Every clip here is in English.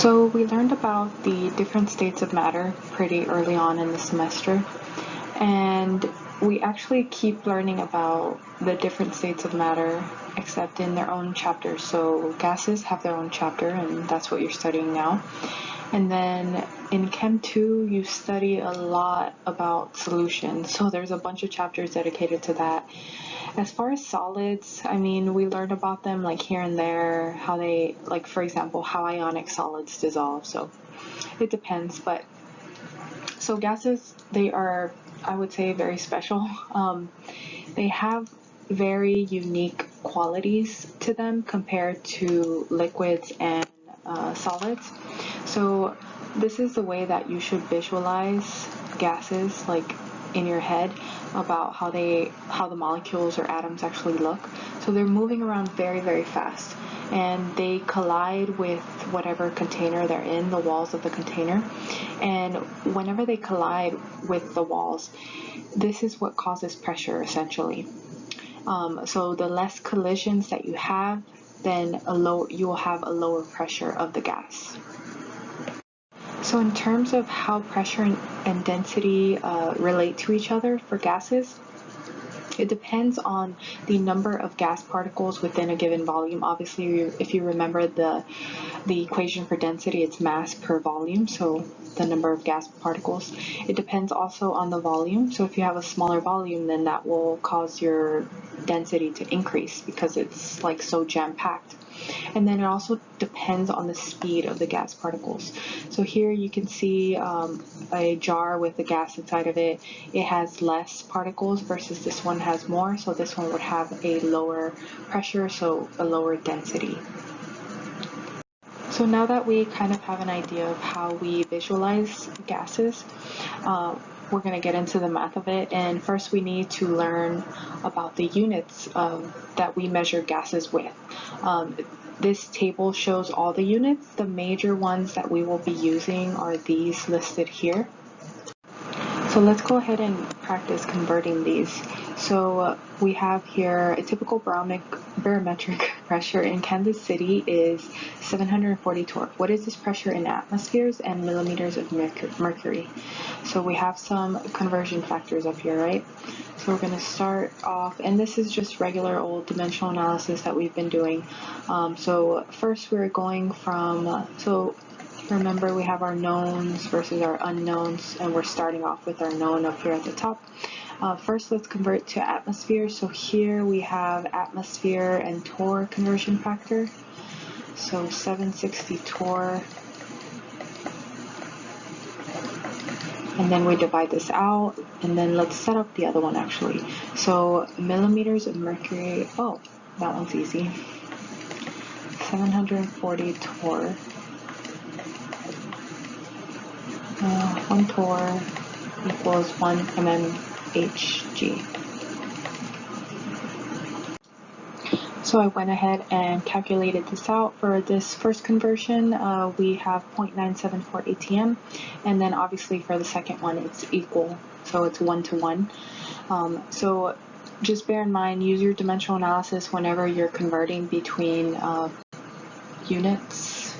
So we learned about the different states of matter pretty early on in the semester, and we actually keep learning about the different states of matter except in their own chapters. So gases have their own chapter, and that's what you're studying now. And then in Chem 2, you study a lot about solutions. So there's a bunch of chapters dedicated to that. As far as solids, I mean, we learned about them like here and there, how they, like for example, how ionic solids dissolve. So it depends. But so gases, they are, I would say, very special. They have very unique qualities to them compared to liquids and solids. So this is the way that you should visualize gases, like in your head, about how the molecules or atoms actually look. So they're moving around very, very fast, and they collide with whatever container they're in, the walls of the container. And whenever they collide with the walls, this is what causes pressure, essentially. So the less collisions that you have, then you will have a lower pressure of the gas. So in terms of how pressure and density relate to each other for gases, it depends on the number of gas particles within a given volume. Obviously, if you remember the equation for density, it's mass per volume, so the number of gas particles. It depends also on the volume. So if you have a smaller volume, then that will cause your density to increase because it's like so jam-packed. And then it also depends on the speed of the gas particles. So here you can see a jar with the gas inside of it. It has less particles versus this one has more. So this one would have a lower pressure, so a lower density. So now that we kind of have an idea of how we visualize gases, we're going to get into the math of it. And first we need to learn about the units that we measure gases with. This table shows all the units. The major ones that we will be using are these listed here. So let's go ahead and practice converting these. So we have here a typical barometric pressure in Kansas City is 740 torque. What is this pressure in atmospheres and millimeters of mercury? So we have some conversion factors up here, right? So we're going to start off, and this is just regular old dimensional analysis that we've been doing. So first we're going from, remember we have our knowns versus our unknowns, and we're starting off with our known up here at the top. First, let's convert to atmosphere. So here we have atmosphere and torr conversion factor. So 760 torr. And then we divide this out, and then let's set up the other one actually. So millimeters of mercury, oh, that one's easy. 740 torr. 1 torr equals 1 mmHg. So I went ahead and calculated this out. For this first conversion, we have 0.974 ATM, and then obviously for the second one it's equal, so it's 1 to 1. So just bear in mind, use your dimensional analysis whenever you're converting between units.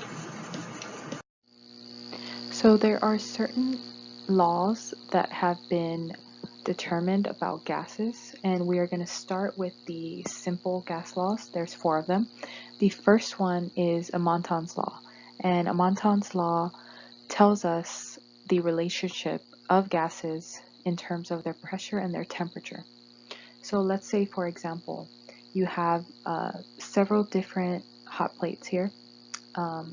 So there are certain laws that have been determined about gases, and we are going to start with the simple gas laws. There's 4 of them. The first one is Amontons Law, and Amontons Law tells us the relationship of gases in terms of their pressure and their temperature. So let's say, for example, you have several different hot plates here.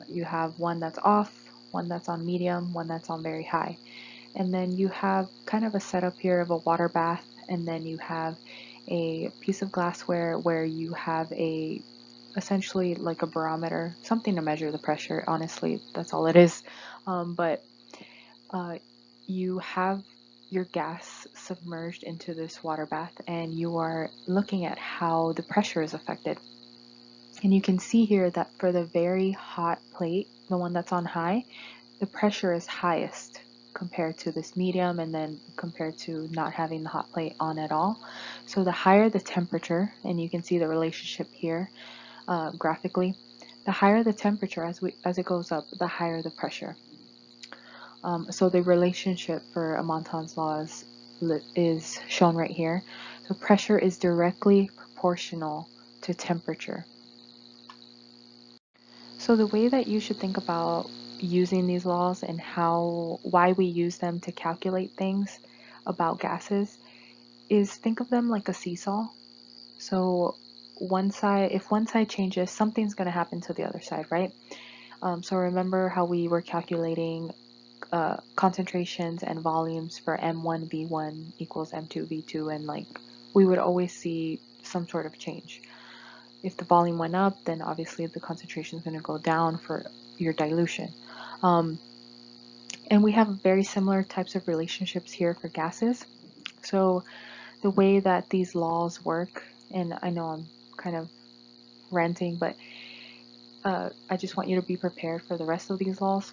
You have one that's off, one that's on medium, one that's on very high. And then you have kind of a setup here of a water bath, and then you have a piece of glassware where you have essentially like a barometer, something to measure the pressure. Honestly, that's all it is. But you have your gas submerged into this water bath, and you are looking at how the pressure is affected. And you can see here that for the very hot plate, the one that's on high, the pressure is highest compared to this medium, and then compared to not having the hot plate on at all. So the higher the temperature, and you can see the relationship here graphically, The higher the temperature as it goes up, the higher the pressure. So the relationship for Amontons Law is shown right here. So pressure is directly proportional to temperature. So the way that you should think about using these laws and why we use them to calculate things about gases is think of them like a seesaw. So if one side changes, something's going to happen to the other side, right? So remember how we were calculating concentrations and volumes for M1 V1 equals M2 V2, and like we would always see some sort of change. If the volume went up, then obviously the concentration is going to go down for your dilution. And we have very similar types of relationships here for gases. So the way that these laws work, and I know I'm kind of ranting, but I just want you to be prepared for the rest of these laws.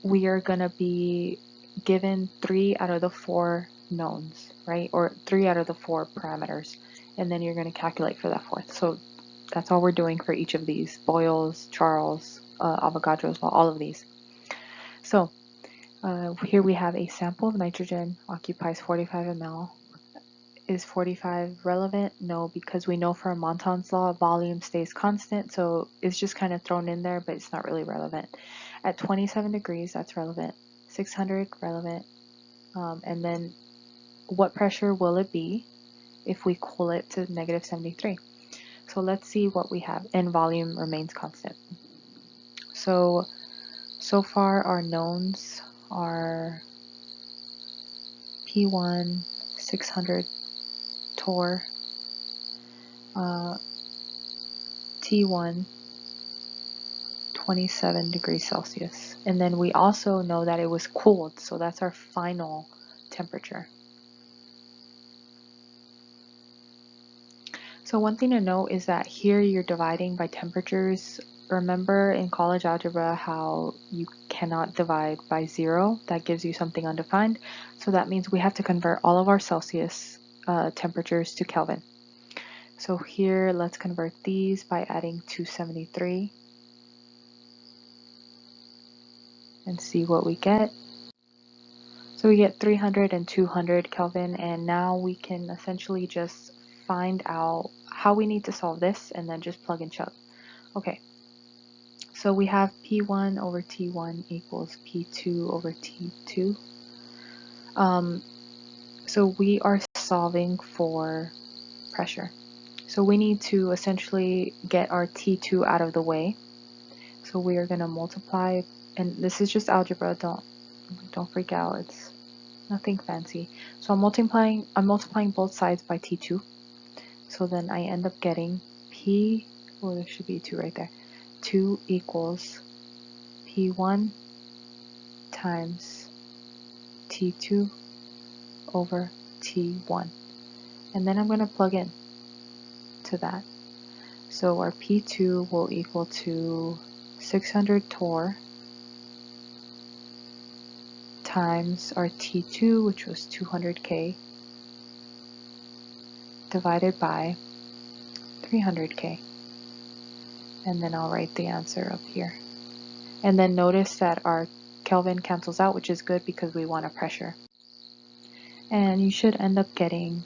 We are going to be given 3 out of the 4 knowns, right? Or 3 out of the 4 parameters. And then you're going to calculate for that fourth. So that's all we're doing for each of these. Boyle's, Charles, Avogadros Law, all of these. So here we have a sample of nitrogen occupies 45 ml. Is 45 relevant? No, because we know for Amontons Law, volume stays constant, so it's just kind of thrown in there, but it's not really relevant. At 27 degrees, that's relevant. 600, relevant. And then what pressure will it be if we cool it to negative 73? So let's see what we have, and volume remains constant. So far our knowns are P1, 600 torr, T1, 27 degrees Celsius. And then we also know that it was cooled, so that's our final temperature. So one thing to note is that here you're dividing by temperatures. Remember in college algebra how you cannot divide by 0. That gives you something undefined. So that means we have to convert all of our Celsius temperatures to Kelvin. So here, let's convert these by adding 273 and see what we get. So we get 300 and 200 Kelvin, and now we can essentially just find out how we need to solve this and then just plug and chug. Okay, so we have P1 over T1 equals P2 over T2. So we are solving for pressure. So we need to essentially get our T2 out of the way. So we are going to multiply, and this is just algebra, don't freak out, it's nothing fancy. So I'm multiplying both sides by T2. So then I end up getting there should be 2 right there. 2 equals P1 times T2 over T1. And then I'm going to plug in to that. So our P2 will equal to 600 torr times our T2, which was 200 K, divided by 300 K. And then I'll write the answer up here. And then notice that our Kelvin cancels out, which is good because we want a pressure. And you should end up getting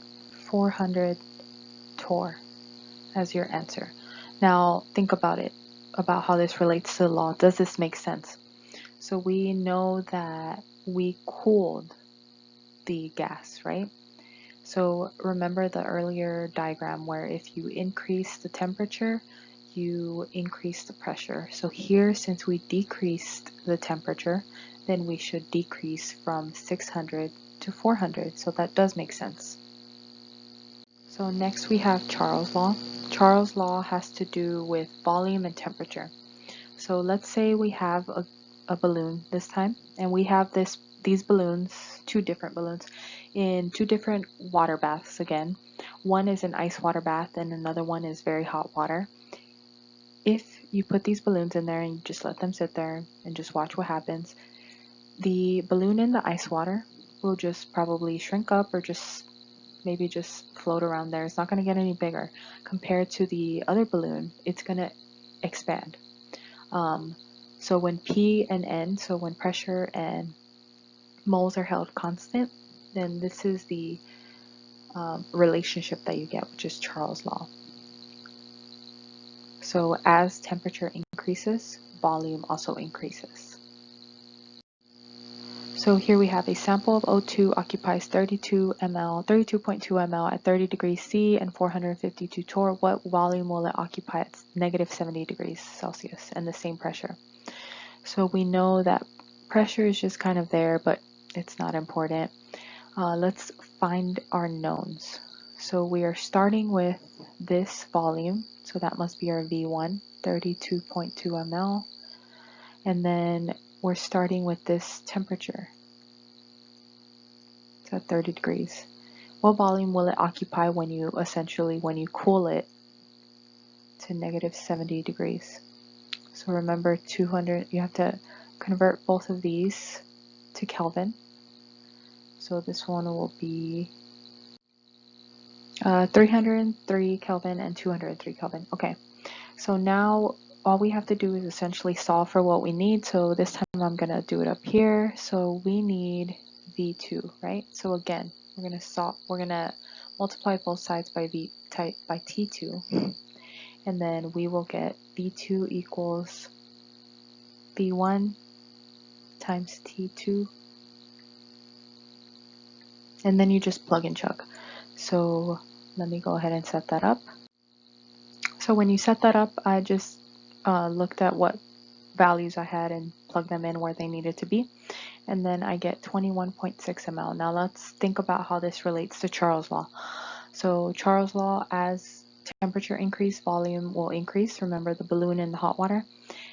400 torr as your answer. Now think about it, about how this relates to the law. Does this make sense? So we know that we cooled the gas, right? So remember the earlier diagram where if you increase the temperature, you increase the pressure. So here, since we decreased the temperature, then we should decrease from 600 to 400. So that does make sense. So next we have Charles' Law. Charles' Law has to do with volume and temperature. So let's say we have a balloon this time, and we have these balloons, 2 different balloons, in 2 different water baths again. One is an ice water bath and another one is very hot water. If you put these balloons in there and you just let them sit there and just watch what happens, the balloon in the ice water will just probably shrink up or maybe just float around there. It's not going to get any bigger. Compared to the other balloon, it's going to expand. So when P and N, so when pressure and moles are held constant, then this is the relationship that you get, which is Charles' law. So as temperature increases, volume also increases. So here we have a sample of O2 occupies 32 ml, 32.2 ml at 30 degrees C and 452 torr. What volume will it occupy at negative 70 degrees Celsius and the same pressure? So we know that pressure is just kind of there, but it's not important. Let's find our knowns. So we are starting with this volume, so that must be our V1, 32.2 ml. And then we're starting with this temperature. It's at 30 degrees. What volume will it occupy when you cool it to negative 70 degrees? So remember 200, you have to convert both of these to Kelvin. So this one will be 303 Kelvin and 203 Kelvin. Okay, so now all we have to do is essentially solve for what we need. So this time I'm gonna do it up here. So we need V2, right? So again, we're gonna multiply both sides by T2, and then we will get V2 equals V1 times T2, and then you just plug and chug. So let me go ahead and set that up. So when you set that up, I just looked at what values I had and plugged them in where they needed to be. And then I get 21.6 ml. Now let's think about how this relates to Charles' law. So Charles' law, as temperature increase, volume will increase. Remember the balloon in the hot water?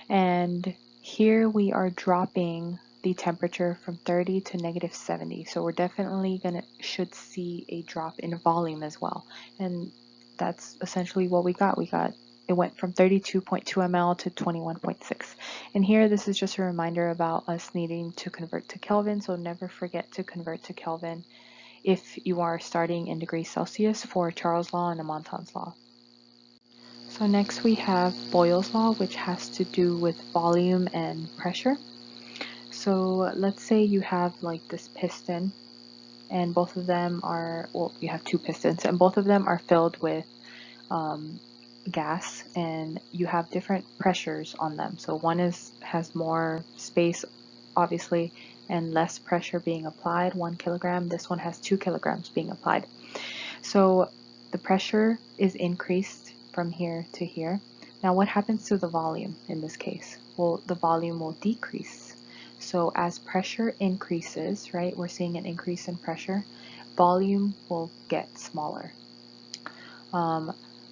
And here we are dropping the temperature from 30 to negative 70. So we're definitely should see a drop in volume as well. And that's essentially what we got. It went from 32.2 ml to 21.6. And here, this is just a reminder about us needing to convert to Kelvin. So never forget to convert to Kelvin if you are starting in degrees Celsius for Charles' law and Amontons law. So next we have Boyle's law, which has to do with volume and pressure. So let's say you have like this piston, and both of them are, well, you have two pistons, and both of them are filled with gas, and you have different pressures on them. So one has more space, obviously, and less pressure being applied, 1 kilogram. This one has 2 kilograms being applied. So the pressure is increased from here to here. Now what happens to the volume in this case? Well, the volume will decrease. So as pressure increases, right, we're seeing an increase in pressure, volume will get smaller.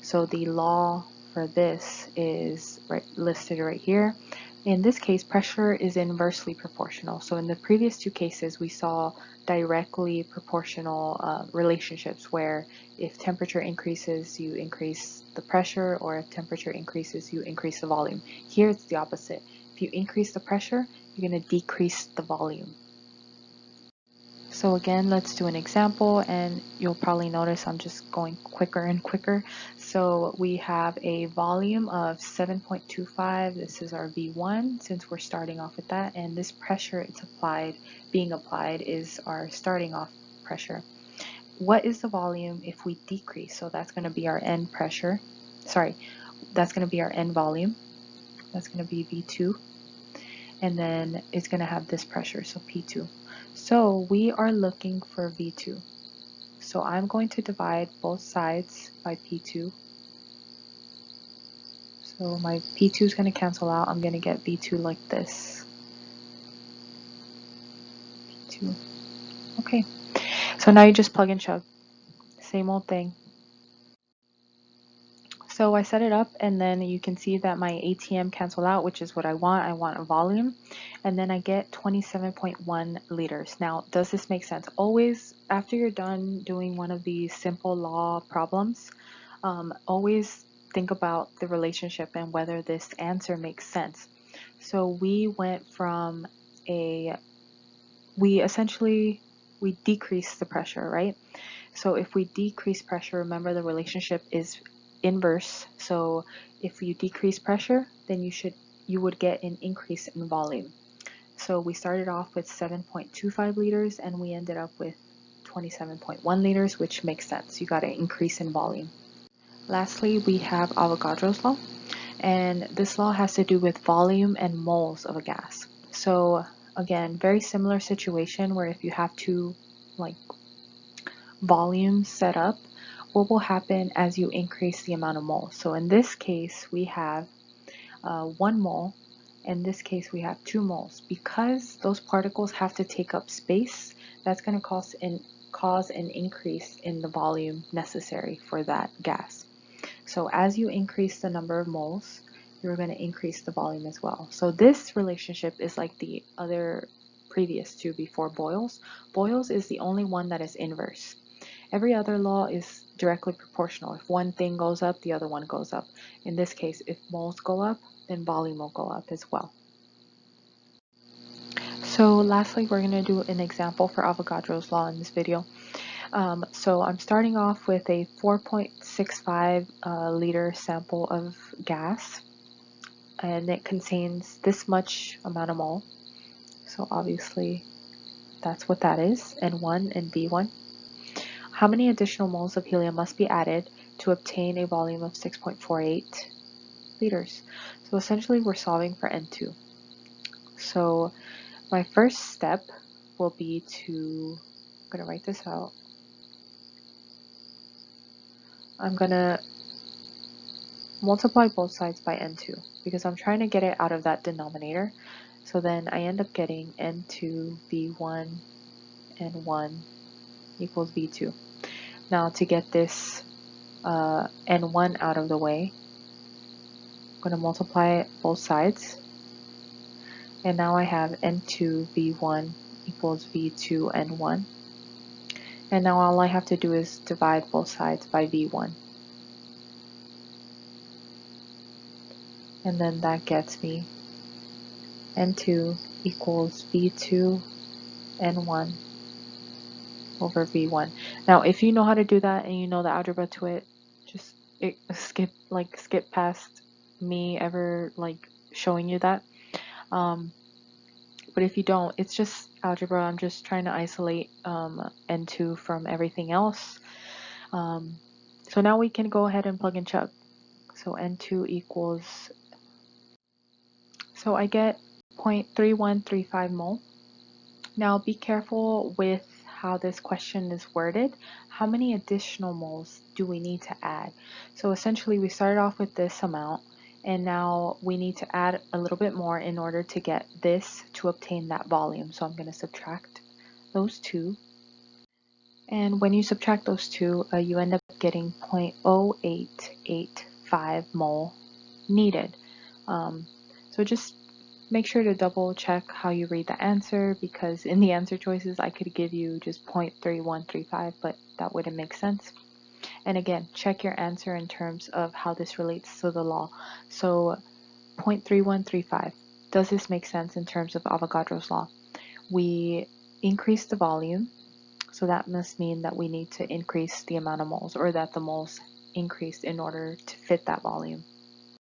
So the law for this is listed right here. In this case, pressure is inversely proportional. So in the previous two cases, we saw directly proportional relationships where if temperature increases, you increase the pressure, or if temperature increases, you increase the volume. Here it's the opposite. If you increase the pressure, you're going to decrease the volume. So again, let's do an example, and you'll probably notice I'm just going quicker and quicker. So we have a volume of 7.25. This is our V1, since we're starting off with that, and this pressure being applied is our starting off pressure. What is the volume if we decrease? So that's going to be our end pressure. Sorry, that's going to be our end volume. That's going to be V2, and then it's going to have this pressure, so P2. So we are looking for V2. So I'm going to divide both sides by P2. So my P2 is going to cancel out. I'm going to get V2 like this. P2. Okay. So now you just plug and chug. Same old thing. So I set it up, and then you can see that my ATM cancel out, which is what I want. I want a volume, and then I get 27.1 liters. Now, does this make sense? Always, after you're done doing one of these simple law problems, always think about the relationship and whether this answer makes sense. So we went from we decreased the pressure, right? So if we decrease pressure, remember the relationship is inverse. So if you decrease pressure, then you would get an increase in volume. So we started off with 7.25 liters and we ended up with 27.1 liters, which makes sense. You got an increase in volume. Lastly, we have Avogadros Law, and this law has to do with volume and moles of a gas. So again, very similar situation where if you have two volumes set up, what will happen as you increase the amount of moles? So in this case, we have 1 mole. In this case, we have 2 moles. Because those particles have to take up space, that's going to cause an increase in the volume necessary for that gas. So as you increase the number of moles, you're going to increase the volume as well. So this relationship is like the other previous two before Boyle's. Boyle's is the only one that is inverse. Every other law is directly proportional. If one thing goes up, the other one goes up. In this case, if moles go up, then volume will go up as well. So lastly, we're going to do an example for Avogadros Law in this video. So I'm starting off with a 4.65 liter sample of gas, and it contains this much amount of mole. So obviously that's what that is, N1 and B1. How many additional moles of helium must be added to obtain a volume of 6.48 liters? So essentially we're solving for N2. So my first step will be I'm going to write this out. I'm going to multiply both sides by N2 because I'm trying to get it out of that denominator. So then I end up getting N2 V1 N1 equals V2. Now to get this N1 out of the way, I'm going to multiply both sides. And now I have N2 V1 equals V2 N1. And now all I have to do is divide both sides by V1. And then that gets me N2 equals V2 N1 over V1. Now, if you know how to do that and you know the algebra to it, just skip past me ever showing you that. But if you don't, it's just algebra. I'm just trying to isolate N2 from everything else. So now we can go ahead and plug and chug. So N2 equals, so I get 0.3135 mole. Now be careful with how this question is worded. How many additional moles do we need to add? So essentially we started off with this amount, and now we need to add a little bit more in order to get this to obtain that volume. So I'm going to subtract those two. And when you subtract those two, you end up getting 0.0885 mole needed. So just make sure to double check how you read the answer, because in the answer choices I could give you just 0.3135, but that wouldn't make sense. And again, check your answer in terms of how this relates to the law. So 0.3135, does this make sense in terms of Avogadros Law? We increase the volume, so that must mean that we need to increase the amount of moles, or that the moles increased in order to fit that volume.